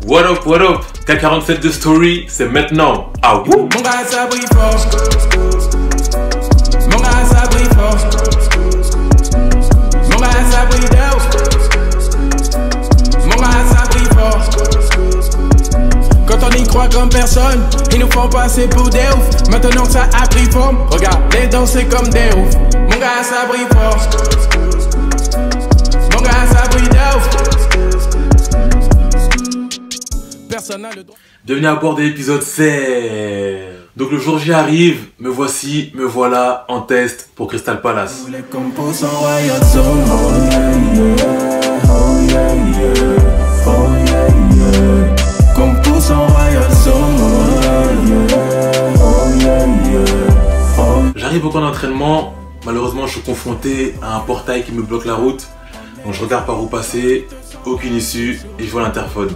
What up, K47 de Story, c'est maintenant. Ah wouh. Mon gars ça brille fort. Mon gars ça brille fort. Mon gars ça brille d'ouf. Mon gars ça brille fort. Quand on y croit comme personne, ils nous font passer pour des ouf. Maintenant que ça a pris forme, regarde, les danser comme des ouf. Mon gars ça brille fort. Mon gars ça brille d'ouf. Personne n'a le droit. Bienvenue à bord de l'épisode 16. Donc le jour J arrive, me voici, me voilà en test pour Crystal Palace. Les compos sont royal zone. Oh yeah yeah, oh yeah yeah, oh yeah yeah. Compos sont royal zone. Oh yeah, oh yeah yeah, oh. J'arrive au camp d'entraînement, malheureusement je suis confronté à un portail qui me bloque la route. Donc je regarde par où passer, aucune issue et je vois l'interphone.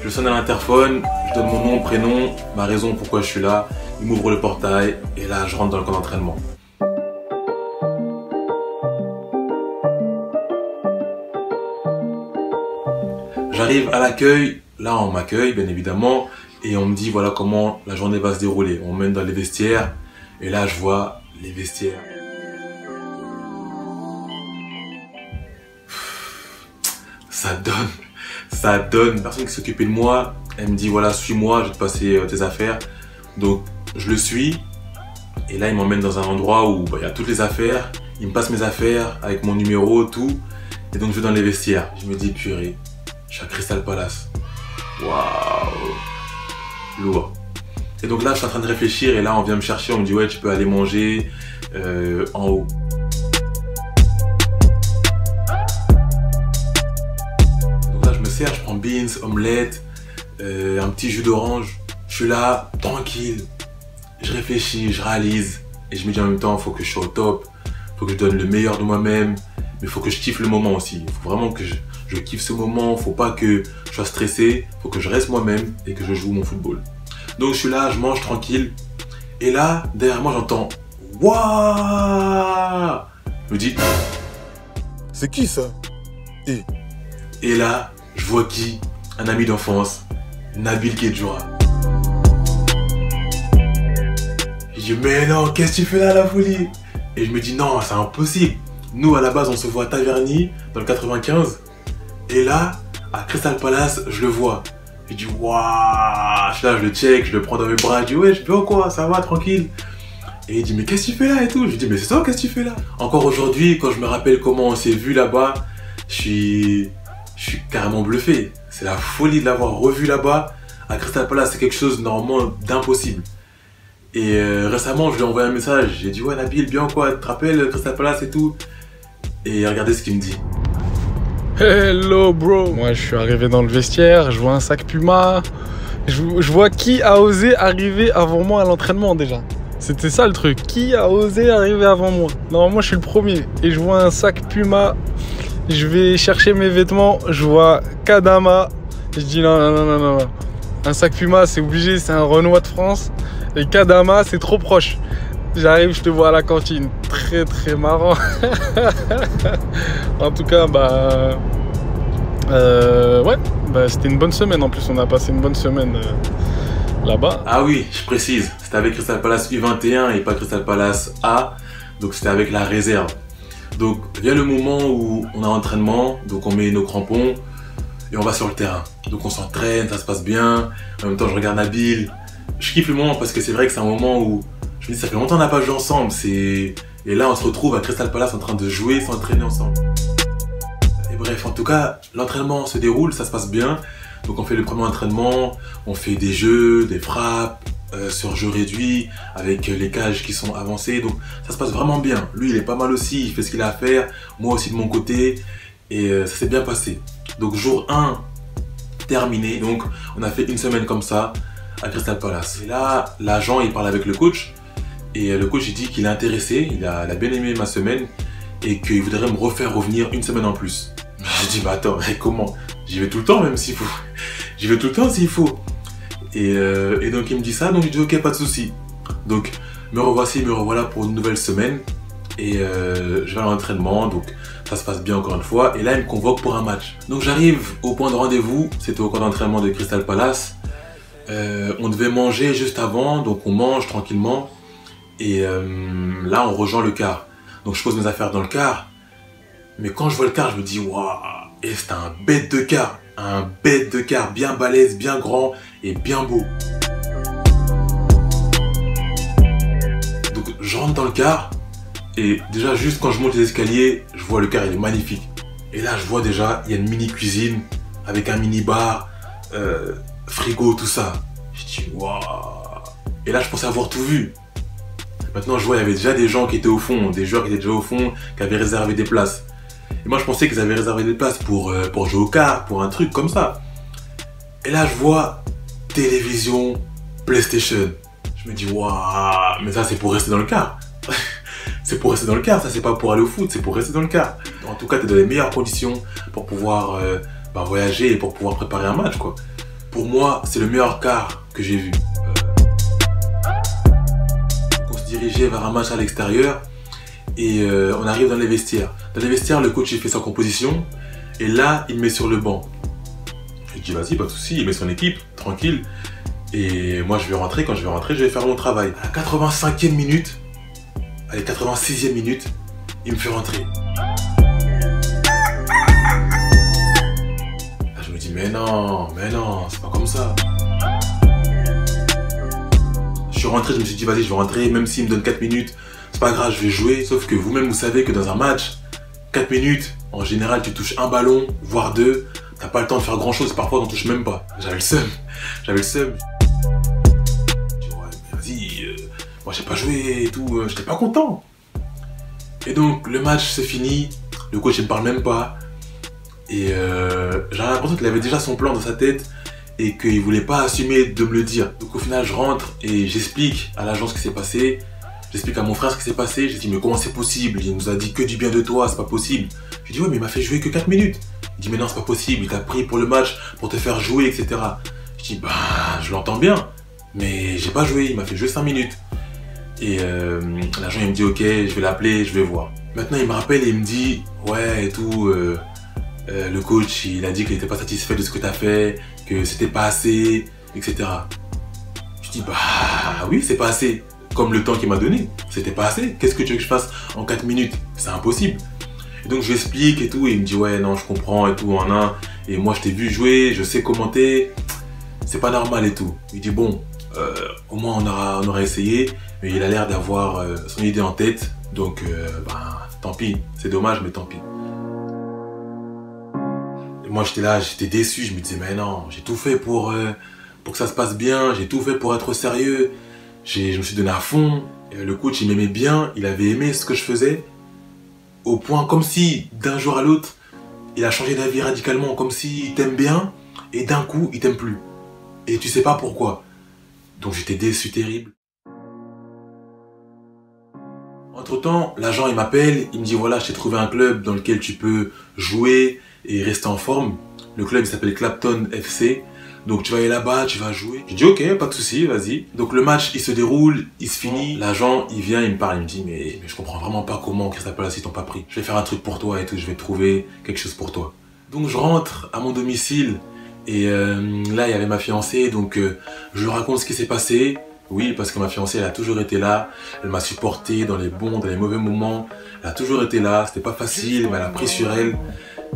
Je sonne à l'interphone, je donne mon nom, prénom, ma raison pourquoi je suis là. Il m'ouvre le portail et là je rentre dans le camp d'entraînement. J'arrive à l'accueil, là on m'accueille bien évidemment et on me dit voilà comment la journée va se dérouler. On me mène dans les vestiaires et là je vois les vestiaires. Ça donne. La personne qui s'occupait de moi, elle me dit voilà suis-moi, je vais te passer tes affaires. Donc je le suis et là il m'emmène dans un endroit où il y a toutes les affaires. Il me passe mes affaires avec mon numéro, tout. Et donc je vais dans les vestiaires. Je me dis purée, je suis à Crystal Palace. Waouh, lourd. Et donc là je suis en train de réfléchir et là on vient me chercher, on me dit ouais tu peux aller manger en haut. Je prends beans, omelette, un petit jus d'orange. Je suis là, tranquille. Je réfléchis, je réalise. Et je me dis en même temps, il faut que je sois au top. Il faut que je donne le meilleur de moi-même. Mais il faut que je kiffe le moment aussi. Il faut vraiment que je kiffe ce moment. Il ne faut pas que je sois stressé. Il faut que je reste moi-même et que je joue mon football. Donc je suis là, je mange tranquille. Et là, derrière moi, j'entends « Waouh !» Je me dis « C'est qui ça? Et là, je vois qui? Un ami d'enfance, Nabil Kedjoura. Je dis mais non, qu'est-ce que tu fais là la folie? Et je me dis non, c'est impossible. Nous à la base on se voit à Taverny dans le 95. Et là, à Crystal Palace, je le vois. Je dis waouh, je suis là, je le check, je le prends dans mes bras, je dis ouais, je fais quoi, ça va, tranquille. Et il dit mais qu'est-ce que tu fais là et tout? Je dis mais c'est ça, qu'est-ce que tu fais là? Encore aujourd'hui, quand je me rappelle comment on s'est vu là-bas, je suis carrément bluffé. C'est la folie de l'avoir revu là-bas. À Crystal Palace, c'est quelque chose normalement d'impossible. Et récemment, je lui ai envoyé un message. J'ai dit ouais Nabil, bien quoi, tu te rappelles Crystal Palace et tout? Et regardez ce qu'il me dit. Hello bro. Moi je suis arrivé dans le vestiaire, je vois un sac Puma. Je vois qui a osé arriver avant moi à l'entraînement déjà. C'était ça le truc. Qui a osé arriver avant moi? Normalement je suis le premier. Et je vois un sac Puma. Je vais chercher mes vêtements, je vois Kadama. Je dis non. Un sac Puma, c'est obligé, c'est un Renoir de France. Et Kadama, c'est trop proche. J'arrive, je te vois à la cantine. Très très marrant. En tout cas, c'était une bonne semaine. En plus, on a passé une bonne semaine là-bas. Ah oui, je précise, c'était avec Crystal Palace U21 et pas Crystal Palace A. Donc c'était avec la réserve. Donc vient le moment où on a entraînement, donc on met nos crampons et on va sur le terrain. Donc on s'entraîne, ça se passe bien. En même temps je regarde Nabil. Je kiffe le moment parce que c'est vrai que c'est un moment où je me dis ça fait longtemps qu'on n'a pas joué ensemble. Et là on se retrouve à Crystal Palace en train de jouer, s'entraîner ensemble. Et bref, en tout cas l'entraînement se déroule, ça se passe bien. Donc on fait le premier entraînement, on fait des jeux, des frappes. Sur jeu réduit, avec les cages qui sont avancées, donc ça se passe vraiment bien. Lui il est pas mal aussi, il fait ce qu'il a à faire, moi aussi de mon côté, et ça s'est bien passé. Donc jour 1 terminé, donc on a fait une semaine comme ça à Crystal Palace. Et là l'agent il parle avec le coach, et le coach il dit qu'il est intéressé, il a bien aimé ma semaine, et qu'il voudrait me refaire revenir une semaine en plus. J'ai dit bah attends, comment? J'y vais tout le temps même s'il faut, j'y vais tout le temps s'il faut. Et donc il me dit ça, donc je dis ok, pas de souci. Donc me revoici, me revoilà pour une nouvelle semaine. Et je vais à l'entraînement, donc ça ça se passe bien encore une fois. Et là, il me convoque pour un match. Donc j'arrive au point de rendez-vous, c'était au camp d'entraînement de Crystal Palace. On devait manger juste avant, donc on mange tranquillement. Et là, on rejoint le car. Donc je pose mes affaires dans le car. Mais quand je vois le car, je me dis, waouh, et c'est un bête de car. Un bête de car, bien balèze, bien grand et bien beau. Donc je rentre dans le car. Et déjà, juste quand je monte les escaliers, je vois le car, il est magnifique. Et là, je vois déjà, il y a une mini cuisine avec un mini bar, frigo, tout ça. Je dis, waouh. Et là, je pensais avoir tout vu. Maintenant, je vois, il y avait déjà des gens qui étaient au fond, des joueurs qui étaient déjà au fond, qui avaient réservé des places. Et moi, je pensais qu'ils avaient réservé des places pour jouer au car, pour un truc comme ça. Et là, je vois télévision, PlayStation. Je me dis, waouh, mais ça, c'est pour rester dans le car. C'est pour rester dans le car, ça c'est pas pour aller au foot, c'est pour rester dans le car. En tout cas, tu es dans les meilleures conditions pour pouvoir voyager et pour pouvoir préparer un match, quoi. Pour moi, c'est le meilleur car que j'ai vu. On se dirigeait vers un match à l'extérieur et on arrive dans les vestiaires. Dans les vestiaires, le coach il fait sa composition et là, il me met sur le banc. Je dis vas-y, pas de souci, il met son équipe, tranquille. Et moi, je vais rentrer. Quand je vais rentrer, je vais faire mon travail. À la 85e minute, à la 86e minute, il me fait rentrer. Là, je me dis, mais non, c'est pas comme ça. Je suis rentré, je me suis dit, vas-y, je vais rentrer, même s'il me donne 4 minutes, c'est pas grave, je vais jouer. Sauf que vous-même, vous savez que dans un match, 4 minutes, en général, tu touches un ballon, voire 2. T'as pas le temps de faire grand-chose, parfois, t'en touches même pas. J'avais le seum. Je dis, ouais, mais vas-y, moi, j'ai pas joué et tout, j'étais pas content. Et donc, le match se finit, le coach, il me parle même pas. Et j'ai l'impression qu'il avait déjà son plan dans sa tête et qu'il voulait pas assumer de me le dire. Donc, au final, je rentre et j'explique à l'agence ce qui s'est passé. J'explique à mon frère ce qui s'est passé. Je dis, mais comment c'est possible? Il nous a dit que du bien de toi, c'est pas possible. Je dis, ouais, mais il m'a fait jouer que 4 minutes. Il dit, mais non, c'est pas possible, il t'a pris pour le match, pour te faire jouer, etc. Je dis, bah, je l'entends bien, mais j'ai pas joué, il m'a fait jouer 5 minutes. Et l'agent, il me dit, ok, je vais l'appeler, je vais voir. Maintenant, il me rappelle et il me dit, ouais, et tout, le coach, il a dit qu'il n'était pas satisfait de ce que t'as fait, que c'était pas assez, etc. Je dis, bah, oui, c'est pas assez. Comme le temps qu'il m'a donné, c'était pas assez. Qu'est-ce que tu veux que je fasse en 4 minutes? C'est impossible. Et donc je lui explique et tout, et il me dit ouais non je comprends et tout en un. Et moi je t'ai vu jouer, je sais commenter, c'est pas normal et tout. Il dit bon, au moins on aura essayé, mais il a l'air d'avoir son idée en tête, donc tant pis, c'est dommage mais tant pis. Et moi j'étais là, j'étais déçu, je me disais mais non, j'ai tout fait pour que ça se passe bien, j'ai tout fait pour être sérieux, je me suis donné à fond. Et le coach il m'aimait bien, il avait aimé ce que je faisais. Au point comme si d'un jour à l'autre, il a changé d'avis radicalement, comme s'il t'aime bien et d'un coup il t'aime plus. Et tu sais pas pourquoi. Donc j'étais déçu terrible. Entre temps, l'agent il m'appelle, il me dit voilà je t'ai trouvé un club dans lequel tu peux jouer et rester en forme. Le club il s'appelle Clapton FC. Donc tu vas aller là-bas, tu vas jouer. Je dis ok, pas de souci, vas-y. Donc le match il se déroule, il se finit. L'agent il vient, il me parle, il me dit mais je comprends vraiment pas comment Crystal Palace ils t'ont pas pris. Je vais faire un truc pour toi et tout, je vais trouver quelque chose pour toi. Donc je rentre à mon domicile et là il y avait ma fiancée, donc je lui raconte ce qui s'est passé. Oui, parce que ma fiancée elle a toujours été là, elle m'a supporté dans les bons, dans les mauvais moments. Elle a toujours été là, c'était pas facile, mais elle a pris sur elle.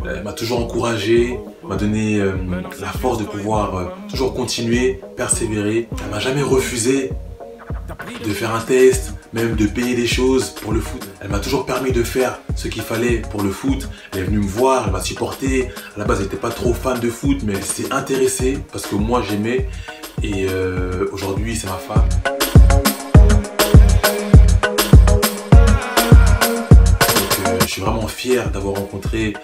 Elle m'a toujours encouragé, m'a donné la force de pouvoir toujours continuer, persévérer. Elle m'a jamais refusé de faire un test, même de payer des choses pour le foot. Elle m'a toujours permis de faire ce qu'il fallait pour le foot. Elle est venue me voir, elle m'a supporté. À la base, elle n'était pas trop fan de foot, mais elle s'est intéressée parce que moi j'aimais. Et aujourd'hui, c'est ma femme. Je suis vraiment fier d'avoir rencontré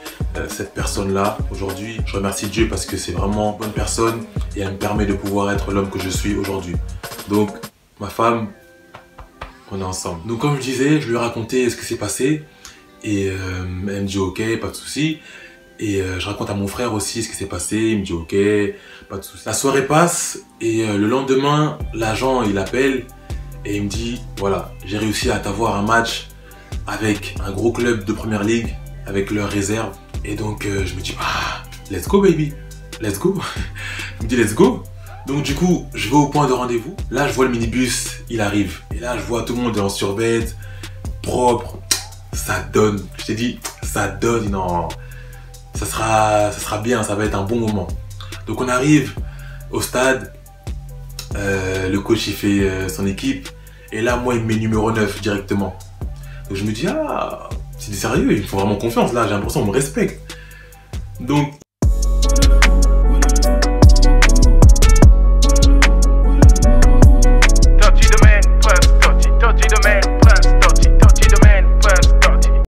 cette personne-là aujourd'hui. Je remercie Dieu parce que c'est vraiment une bonne personne et elle me permet de pouvoir être l'homme que je suis aujourd'hui. Donc, ma femme, on est ensemble. Donc, comme je disais, je lui ai raconté ce qui s'est passé et elle me dit ok, pas de souci. Et je raconte à mon frère aussi ce qui s'est passé. Il me dit ok, pas de souci. La soirée passe et le lendemain, l'agent il appelle et il me dit voilà, j'ai réussi à t'avoir un match avec un gros club de première ligue avec leur réserve. Et donc je me dis, ah, let's go baby, let's go. Je me dis let's go. Donc du coup, je vais au point de rendez-vous. Là, je vois le minibus, il arrive. Et là, je vois tout le monde en survêt, propre. Ça donne, je t'ai dit, ça donne, non. Ça sera bien, ça va être un bon moment. Donc on arrive au stade. Le coach, il fait son équipe. Et là, moi, il me met numéro 9 directement. Donc je me dis, ah, c'est du sérieux, il me faut vraiment confiance. Là, j'ai l'impression qu'on me respecte. Donc